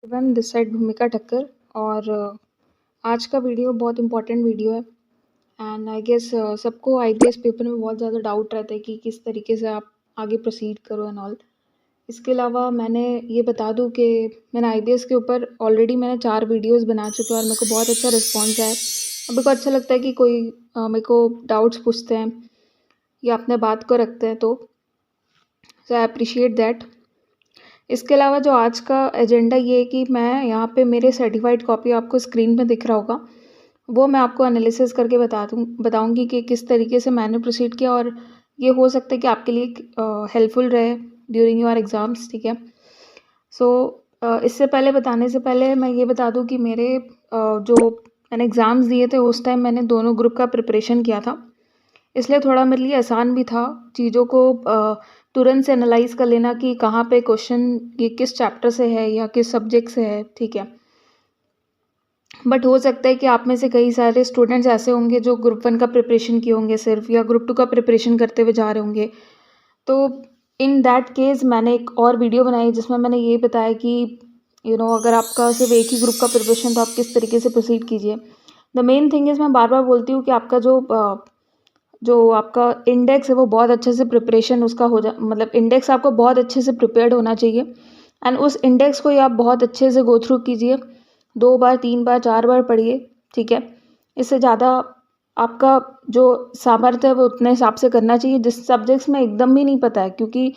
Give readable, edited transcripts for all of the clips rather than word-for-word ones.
Everyone this side भूमिका ठक्कर और आज का वीडियो बहुत इम्पोर्टेंट वीडियो है एंड आई गेस सबको आईबीएस पेपर में बहुत ज़्यादा डाउट रहता है कि किस तरीके से आप आगे प्रोसीड करो एंड ऑल। इसके अलावा मैंने ये बता दूं कि मैंने आईबीएस के ऊपर ऑलरेडी मैंने 4 वीडियोस बना चुके हैं और मेरे को बहुत अच्छा रिस्पॉन्स आया। और मेरे को अच्छा लगता है कि कोई मेरे को डाउट्स पूछते हैं या अपने बात को रखते हैं, तो आई अप्रिशिएट दैट। इसके अलावा जो आज का एजेंडा ये है कि मैं यहाँ पे मेरे सर्टिफाइड कॉपी आपको स्क्रीन पे दिख रहा होगा, वो मैं आपको एनालिसिस करके बताऊँगी कि किस तरीके से मैंने प्रोसीड किया और ये हो सकता है कि आपके लिए हेल्पफुल रहे ड्यूरिंग योर एग्ज़ाम्स। ठीक है। सो इससे पहले बताने से पहले मैं ये बता दूँ कि मेरे जो मैंने एग्ज़ाम्स दिए थे उस टाइम मैंने दोनों ग्रुप का प्रिपरेशन किया था, इसलिए थोड़ा मेरे लिए आसान भी था चीज़ों को तुरंत से एनालाइज कर लेना कि कहाँ पे क्वेश्चन ये किस चैप्टर से है या किस सब्जेक्ट से है। ठीक है। बट हो सकता है कि आप में से कई सारे स्टूडेंट्स ऐसे होंगे जो ग्रुप 1 का प्रिपरेशन किए होंगे सिर्फ, या ग्रुप 2 का प्रिपरेशन करते हुए जा रहे होंगे। तो इन दैट केस मैंने एक और वीडियो बनाई जिसमें मैंने ये बताया कि अगर आपका सिर्फ एक ही ग्रुप का प्रिपरेशन तो आप किस तरीके से प्रोसीड कीजिए। द मेन थिंग इज़ मैं बार बार बोलती हूँ कि आपका जो आपका इंडेक्स है वो बहुत अच्छे से प्रिपरेशन उसका मतलब इंडेक्स आपको बहुत अच्छे से प्रिपेयर्ड होना चाहिए एंड उस इंडेक्स को ही आप बहुत अच्छे से गो थ्रू कीजिए, 2 बार 3 बार 4 बार पढ़िए। ठीक है। इससे ज़्यादा आपका जो सामर्थ्य है वो उतने हिसाब से करना चाहिए। जिस सब्जेक्ट्स में एकदम भी नहीं पता है, क्योंकि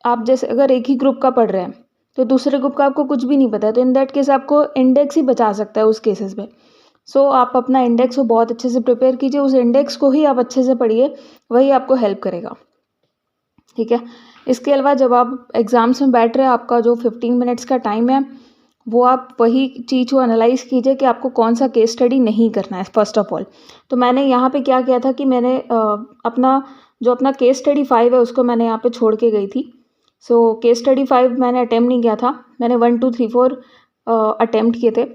आप जैसे अगर एक ही ग्रुप का पढ़ रहे हैं तो दूसरे ग्रुप का आपको कुछ भी नहीं पता है, तो इन दैट केस आपको इंडेक्स ही बचा सकता है उस केसेस में। सो आप अपना इंडेक्स को बहुत अच्छे से प्रिपेयर कीजिए, उस इंडेक्स को ही आप अच्छे से पढ़िए, वही आपको हेल्प करेगा। ठीक है। इसके अलावा जब आप एग्ज़ाम्स में बैठ रहे हैं, आपका जो 15 मिनट्स का टाइम है वो आप वही चीज़ को एनालाइज कीजिए कि आपको कौन सा केस स्टडी नहीं करना है फर्स्ट ऑफ ऑल। तो मैंने यहाँ पे क्या किया था कि मैंने अपना केस स्टडी 5 है उसको मैंने यहाँ पे छोड़ के गई थी। सो केस स्टडी 5 मैंने अटैम्प्ट नहीं किया था, मैंने 1 2 3 4 अटैम्प्ट किए थे।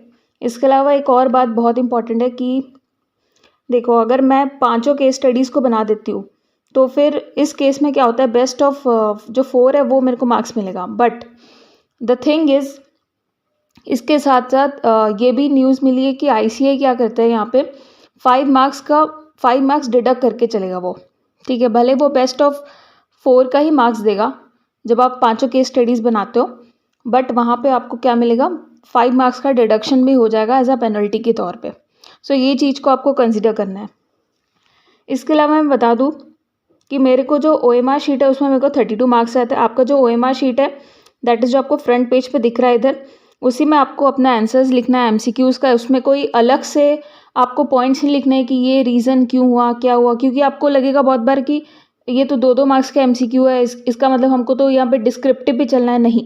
इसके अलावा एक और बात बहुत इंपॉर्टेंट है कि देखो, अगर मैं 5 केस स्टडीज़ को बना देती हूँ तो फिर इस केस में क्या होता है, बेस्ट ऑफ जो 4 है वो मेरे को मार्क्स मिलेगा। बट द थिंग इज़ इसके साथ साथ ये भी न्यूज़ मिली है कि आईसीएआई क्या करता है यहाँ पे 5 मार्क्स डिडक्ट करके चलेगा वो। ठीक है। भले वो बेस्ट ऑफ 4 का ही मार्क्स देगा जब आप 5 केस स्टडीज़ बनाते हो, बट वहाँ पे आपको क्या मिलेगा, 5 मार्क्स का डिडक्शन भी हो जाएगा एज अ पेनल्टी के तौर पे। सो ये चीज़ को आपको कंसिडर करना है। इसके अलावा मैं बता दूँ कि मेरे को जो ओएमआर शीट है उसमें मेरे को 32 मार्क्स आते हैं। आपका जो ओएमआर शीट है दैट इज़ जो आपको फ्रंट पेज पे दिख रहा है इधर, उसी में आपको अपना आंसर्स लिखना है एमसीक्यूज़ का। उसमें कोई अलग से आपको पॉइंट्स नहीं लिखने हैं कि ये रीज़न क्यों हुआ क्या हुआ, क्योंकि आपको लगेगा बहुत बार कि ये तो 2-2 मार्क्स का एमसीक्यू है, इसका मतलब हमको तो यहाँ पे डिस्क्रिप्टिव भी चलना है। नहीं,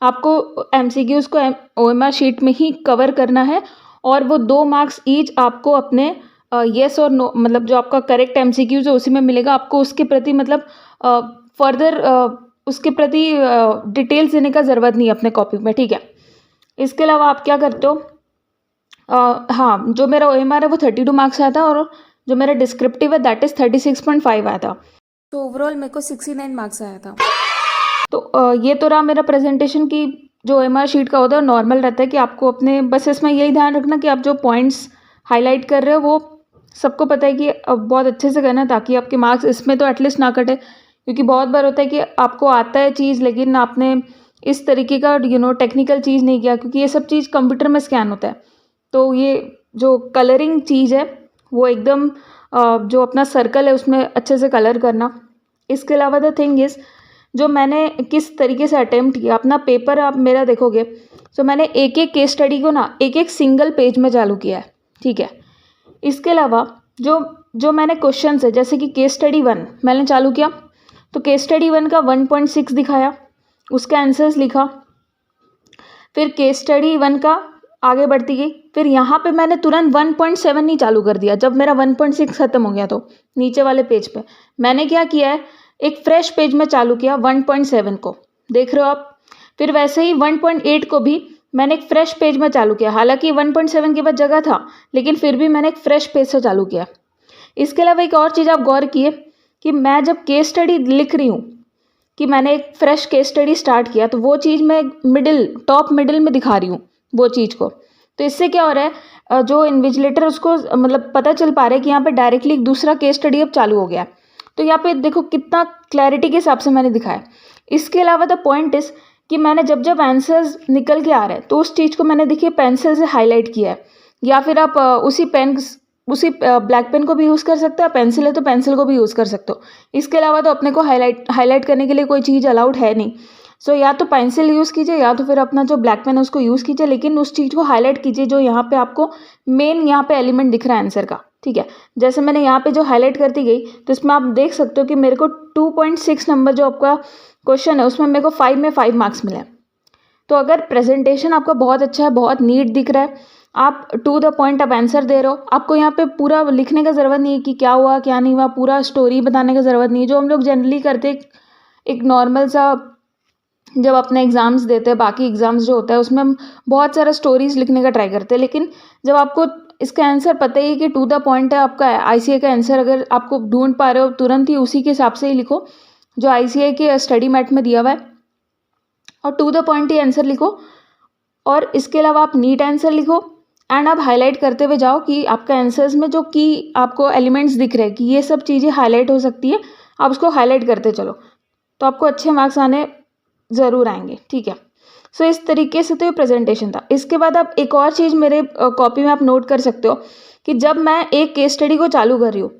आपको एमसीक्यूज़ को ओएमआर शीट में ही कवर करना है और वो 2 मार्क्स ईच आपको अपने येस और नो, मतलब जो आपका करेक्ट एमसीक्यूज़ है उसी में मिलेगा। आपको उसके प्रति मतलब फर्दर उसके प्रति डिटेल्स देने का ज़रूरत नहीं है अपने कॉपी में। ठीक है। इसके अलावा आप क्या करते हो, हाँ, जो मेरा ओएमआर है वो 32 मार्क्स आया था और जो मेरा डिस्क्रिप्टिव है दैट इज़ 36.5 आया था। तो ओवरऑल मेरे को 69 मार्क्स आया था। तो ये तो रहा मेरा प्रेजेंटेशन की जो ओएमआर शीट का होता है नॉर्मल रहता है कि आपको अपने बस इसमें यही ध्यान रखना कि आप जो पॉइंट्स हाईलाइट कर रहे हो वो सबको पता है कि बहुत अच्छे से करना है ताकि आपके मार्क्स इसमें तो एटलीस्ट ना कटे। क्योंकि बहुत बार होता है कि आपको आता है चीज़ लेकिन आपने इस तरीके का टेक्निकल चीज़ नहीं किया, क्योंकि ये सब चीज़ कंप्यूटर में स्कैन होता है। तो ये जो कलरिंग चीज़ है वो एकदम जो अपना सर्कल है उसमें अच्छे से कलर करना। इसके अलावा द थिंग इज़ जो मैंने किस तरीके से अटेम्प्ट किया अपना पेपर, आप मेरा देखोगे तो मैंने एक एक केस स्टडी को ना एक एक सिंगल पेज में चालू किया है। ठीक है। इसके अलावा जो जो मैंने क्वेश्चन है, जैसे कि केस स्टडी 1 मैंने चालू किया तो केस स्टडी 1 का 1.6 दिखाया, उसका आंसर्स लिखा। फिर केस स्टडी 1 का आगे बढ़ती गई, फिर यहाँ पे मैंने तुरंत 1.7 नहीं चालू कर दिया जब मेरा 1.6 खत्म हो गया। तो नीचे वाले पेज पे मैंने क्या किया है, एक फ्रेश पेज में चालू किया 1.7 को, देख रहे हो आप। फिर वैसे ही 1.8 को भी मैंने एक फ्रेश पेज में चालू किया, हालांकि 1.7 के बाद जगह था लेकिन फिर भी मैंने एक फ्रेश पेज से चालू किया। इसके अलावा एक और चीज़ आप गौर किए कि मैं जब केस स्टडी लिख रही हूँ कि मैंने एक फ्रेश केस स्टडी स्टार्ट किया, तो वो चीज़ मैं टॉप मिडिल में दिखा रही हूँ वो चीज़ को। तो इससे क्या हो रहा है, जो इन्विजिलेटर उसको मतलब पता चल पा रहा है कि यहाँ पे डायरेक्टली एक दूसरा केस स्टडी अब चालू हो गया है। तो यहाँ पे देखो कितना क्लैरिटी के हिसाब से मैंने दिखाया। इसके अलावा द पॉइंट इज़ कि मैंने जब जब आंसर्स निकल के आ रहे हैं तो उस चीज़ को मैंने देखिए पेंसिल से हाईलाइट किया है, या फिर आप उसी ब्लैक पेन को भी यूज़ कर सकते हो, पेंसिल है तो पेंसिल को भी यूज़ कर सकते हो। इसके अलावा तो अपने को हाईलाइट करने के लिए कोई चीज़ अलाउड है नहीं। सो या तो पेंसिल यूज़ कीजिए या तो फिर अपना जो ब्लैक पेन है उसको यूज़ कीजिए, लेकिन उस चीज़ को हाईलाइट कीजिए जो यहाँ पे आपको मेन यहाँ पे एलिमेंट दिख रहा है आंसर का। ठीक है, जैसे मैंने यहाँ पे जो हाईलाइट करती गई तो इसमें आप देख सकते हो कि मेरे को 2.6 नंबर जो आपका क्वेश्चन है उसमें मेरे को 5 में 5 मार्क्स मिले। तो अगर प्रेजेंटेशन आपका बहुत अच्छा है, बहुत नीट दिख रहा है, आप टू द पॉइंट आप आंसर दे रहे हो, आपको यहाँ पे पूरा लिखने का ज़रूरत नहीं है कि क्या हुआ क्या नहीं हुआ, पूरा स्टोरी बताने का ज़रूरत नहीं है जो हम लोग जनरली करते एक नॉर्मल सा जब अपने एग्ज़ाम्स देते हैं, बाकी एग्ज़ाम्स जो होता है उसमें हम बहुत सारा स्टोरीज लिखने का ट्राई करते हैं। लेकिन जब आपको इसका आंसर पता ही है कि टू द पॉइंट है, आपका ICA का आंसर अगर आपको ढूंढ पा रहे हो तुरंत ही उसी के हिसाब से ही लिखो जो ICA के स्टडी मैट में दिया हुआ है, और टू द पॉइंट ही आंसर लिखो। और इसके अलावा आप नीट आंसर लिखो एंड आप हाईलाइट करते हुए जाओ कि आपका आंसर्स में जो की आपको एलिमेंट्स दिख रहे हैं कि ये सब चीज़ें हाईलाइट हो सकती है, आप उसको हाईलाइट करते चलो, तो आपको अच्छे मार्क्स आने ज़रूर आएंगे। ठीक है, सो इस तरीके से तो ये प्रेजेंटेशन था। इसके बाद आप एक और चीज़ मेरे कॉपी में आप नोट कर सकते हो कि जब मैं एक केस स्टडी को चालू कर रही हूँ,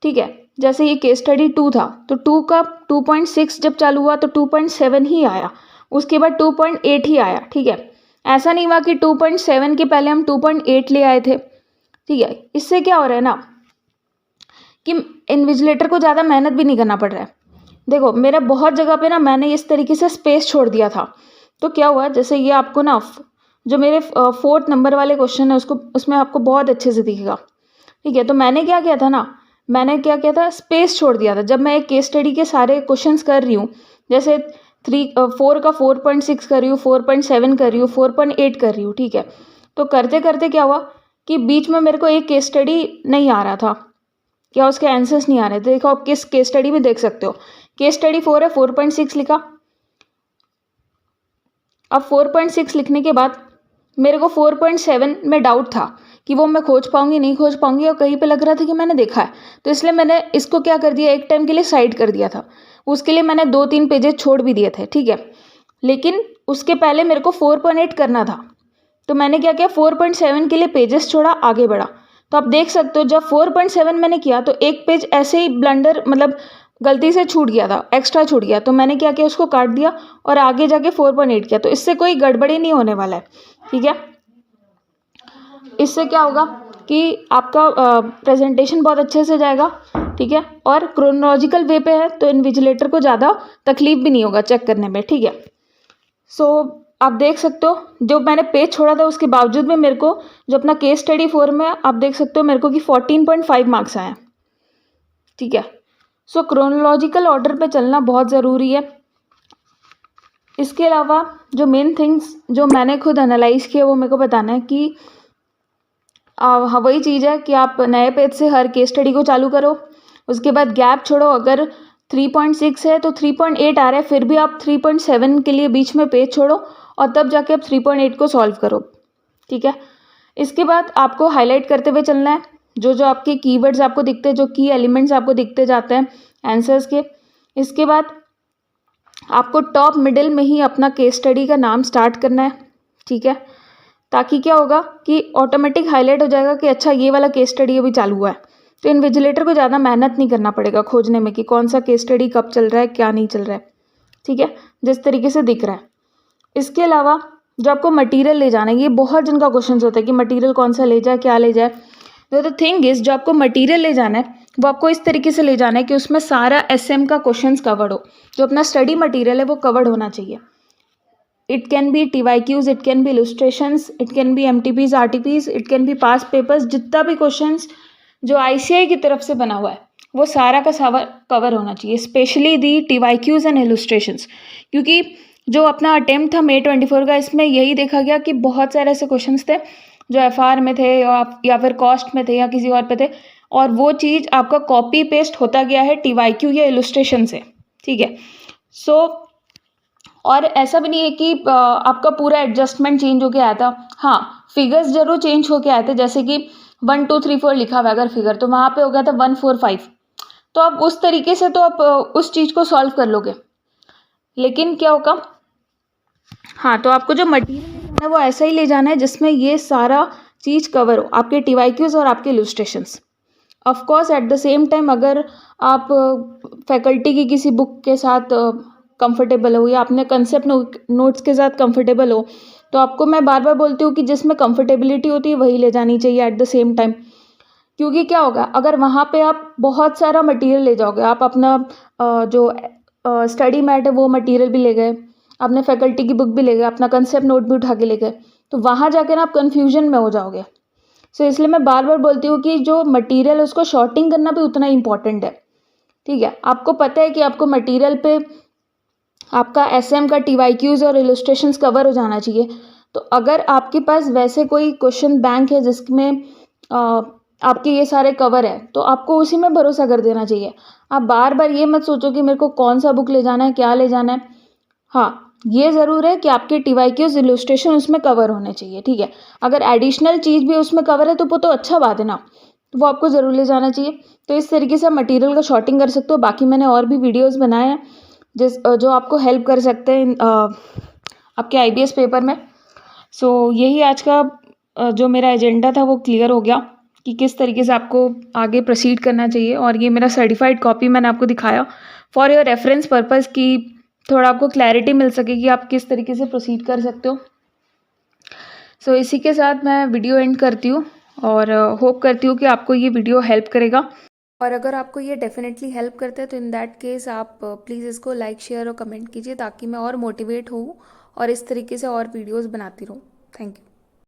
ठीक है, जैसे ये केस स्टडी 2 था तो 2 का 2.6 जब चालू हुआ तो 2.7 ही आया, उसके बाद 2.8 ही आया। ठीक है, ऐसा नहीं हुआ कि 2.7 के पहले हम 2.8 ले आए थे। ठीक है, इससे क्या हो रहा है ना कि इन्विजिलेटर को ज़्यादा मेहनत भी नहीं करना पड़ रहा है। देखो मेरा बहुत जगह पे ना मैंने इस तरीके से स्पेस छोड़ दिया था, तो क्या हुआ, जैसे ये आपको ना जो मेरे 4th नंबर वाले क्वेश्चन है उसको उसमें आपको बहुत अच्छे से दिखेगा। ठीक है, तो मैंने क्या किया था स्पेस छोड़ दिया था। जब मैं एक केस स्टडी के सारे क्वेश्चंस कर रही हूँ, जैसे 4 का 4.6 कर रही हूँ, 4.7 कर रही हूँ, 4.8 कर रही हूँ। ठीक है, तो करते करते क्या हुआ कि बीच में मेरे को एक केस स्टडी नहीं आ रहा था, क्या उसके आंसर्स नहीं आ रहे थे। देखो आप किस केस स्टडी में देख सकते हो, केस स्टडी 4 है, 4.6 लिखा। अब 4.6 लिखने के बाद मेरे को 4.7 में डाउट था कि वो मैं खोज पाऊंगी नहीं खोज पाऊंगी, और कहीं पे लग रहा था कि मैंने देखा है, तो इसलिए मैंने इसको क्या कर दिया, एक टाइम के लिए साइड कर दिया था। उसके लिए मैंने 2-3 पेजेस छोड़ भी दिए थे। ठीक है, लेकिन उसके पहले मेरे को 4.8 करना था, तो मैंने क्या किया, 4.7 के लिए पेजेस छोड़ा, आगे बढ़ा। तो आप देख सकते हो जब 4.7 मैंने किया तो एक पेज ऐसे ही ब्लंडर मतलब गलती से छूट गया था, एक्स्ट्रा छूट गया, तो मैंने क्या किया, उसको काट दिया और आगे जाके 4.8 किया। तो इससे कोई गड़बड़ी नहीं होने वाला है। ठीक है, इससे क्या होगा कि आपका प्रेजेंटेशन बहुत अच्छे से जाएगा। ठीक है, और क्रोनोलॉजिकल वे पे है तो इन्विजिलेटर को ज़्यादा तकलीफ भी नहीं होगा चेक करने में। ठीक है, सो आप देख सकते हो जो मैंने पेज छोड़ा था उसके बावजूद में मेरे को जो अपना केस स्टडी 4 में आप देख सकते हो मेरे को कि 14.5 मार्क्स आए। ठीक है, सो क्रोनोलॉजिकल ऑर्डर पे चलना बहुत ज़रूरी है। इसके अलावा जो मेन थिंग्स जो मैंने खुद एनालाइज किया वो मेरे को बताना है कि हाँ वही चीज़ है कि आप नए पेज से हर केस स्टडी को चालू करो, उसके बाद गैप छोड़ो। अगर 3.6 है तो 3.8 आ रहा है, फिर भी आप 3.7 के लिए बीच में पेज छोड़ो और तब जाके आप 3.8 को सॉल्व करो। ठीक है, इसके बाद आपको हाईलाइट करते हुए चलना है जो जो आपके कीवर्ड्स आपको दिखते हैं, जो की एलिमेंट्स आपको दिखते जाते हैं आंसर्स के। इसके बाद आपको टॉप मिडिल में ही अपना केस स्टडी का नाम स्टार्ट करना है। ठीक है, ताकि क्या होगा कि ऑटोमेटिक हाईलाइट हो जाएगा कि अच्छा ये वाला केस स्टडी अभी चालू हुआ है, तो इन्विजिलेटर को ज़्यादा मेहनत नहीं करना पड़ेगा खोजने में कि कौन सा केस स्टडी कब चल रहा है क्या नहीं चल रहा है। ठीक है, जिस तरीके से दिख रहा है। इसके अलावा जो आपको मटेरियल ले जाना है, ये बहुत जन का क्वेश्चन होता है कि मटेरियल कौन सा ले जाए क्या ले जाए। तो द थिंग इज जो आपको मटेरियल ले जाना है वो आपको इस तरीके से ले जाना है कि उसमें सारा SM का क्वेश्चंस कवर्ड हो। जो अपना स्टडी मटेरियल है वो कवर्ड होना चाहिए। It can be TYQs, it can be illustrations, it can be MTPs, RTPs, it can be past papers. जितना भी क्वेश्चंस जो ICAI की तरफ से बना हुआ है वो सारा का सारा कवर होना चाहिए, specially the TYQs and illustrations. क्योंकि जो अपना अटेम्प्ट था May 24 का, इसमें यही देखा गया कि बहुत सारे ऐसे क्वेश्चंस थे जो FR में थे या फिर कॉस्ट में थे या किसी और पे थे, और वो चीज़ आपका कॉपी पेस्ट होता गया है TYQ या इलस्ट्रेशन से। ठीक है, सो और ऐसा भी नहीं है कि आपका पूरा एडजस्टमेंट चेंज होके आया था। हाँ, फिगर्स जरूर चेंज होके आए थे, जैसे कि 1 2 3 4 लिखा हुआ है अगर फिगर, तो वहाँ पे हो गया था 1 4 5। तो आप उस तरीके से तो आप उस चीज़ को सॉल्व कर लोगे। लेकिन क्या होगा, हाँ, तो आपको जो मटेरियल है वो ऐसा ही ले जाना है जिसमें ये सारा चीज़ कवर हो, आपके टीवाईक्यूज और आपके illustrations. Of course at the same time अगर आप फैकल्टी की किसी बुक के साथ कंफर्टेबल हो या अपने कंसेप्ट नोट्स के साथ कंफर्टेबल हो, तो आपको मैं बार बार बोलती हूँ कि जिसमें कंफर्टेबिलिटी होती है वही ले जानी चाहिए एट द सेम टाइम। क्योंकि क्या होगा, अगर वहाँ पे आप बहुत सारा मटेरियल ले जाओगे, आप अपना जो स्टडी मैट है वो मटेरियल भी ले गए, अपने फैकल्टी की बुक भी ले गए, अपना कंसेप्ट नोट भी उठा के ले गए, तो वहाँ जाकर ना आप कन्फ्यूजन में हो जाओगे। सो इसलिए मैं बार बार बोलती हूँ कि जो मटेरियल है उसको शॉर्टिंग करना भी उतना ही इंपॉर्टेंट है। ठीक है, आपको पता है कि आपको मटेरियल पे आपका एसएम का टीवाईक्यूज और इलस्ट्रेशंस कवर हो जाना चाहिए। तो अगर आपके पास वैसे कोई क्वेश्चन बैंक है जिसमें आपके ये सारे कवर है, तो आपको उसी में भरोसा कर देना चाहिए। आप बार बार ये मत सोचो कि मेरे को कौन सा बुक ले जाना है, क्या ले जाना है। हाँ, ये ज़रूर है कि आपके टीवाईक्यूज इलस्ट्रेशन उसमें कवर होने चाहिए। ठीक है, अगर एडिशनल चीज़ भी उसमें कवर है तो वो तो अच्छा बात है ना, तो वो आपको ज़रूर ले जाना चाहिए। तो इस तरीके से आप मटेरियल का शॉर्टिंग कर सकते हो। बाकी मैंने और भी वीडियोज़ बनाए हैं जो आपको हेल्प कर सकते हैं आपके आईबीएस पेपर में। सो यही आज का जो मेरा एजेंडा था वो क्लियर हो गया कि किस तरीके से आपको आगे प्रोसीड करना चाहिए। और ये मेरा सर्टिफाइड कॉपी मैंने आपको दिखाया फॉर योर रेफरेंस पर्पज़, कि थोड़ा आपको क्लैरिटी मिल सके कि आप किस तरीके से प्रोसीड कर सकते हो। सो इसी के साथ मैं वीडियो एंड करती हूँ और होप करती हूँ कि आपको ये वीडियो हेल्प करेगा। और अगर आपको ये डेफिनेटली हेल्प करता है तो इन दैट केस आप प्लीज़ इसको लाइक शेयर और कमेंट कीजिए, ताकि मैं और मोटिवेट हूँ और इस तरीके से और वीडियोज़ बनाती रहूँ। Thank you.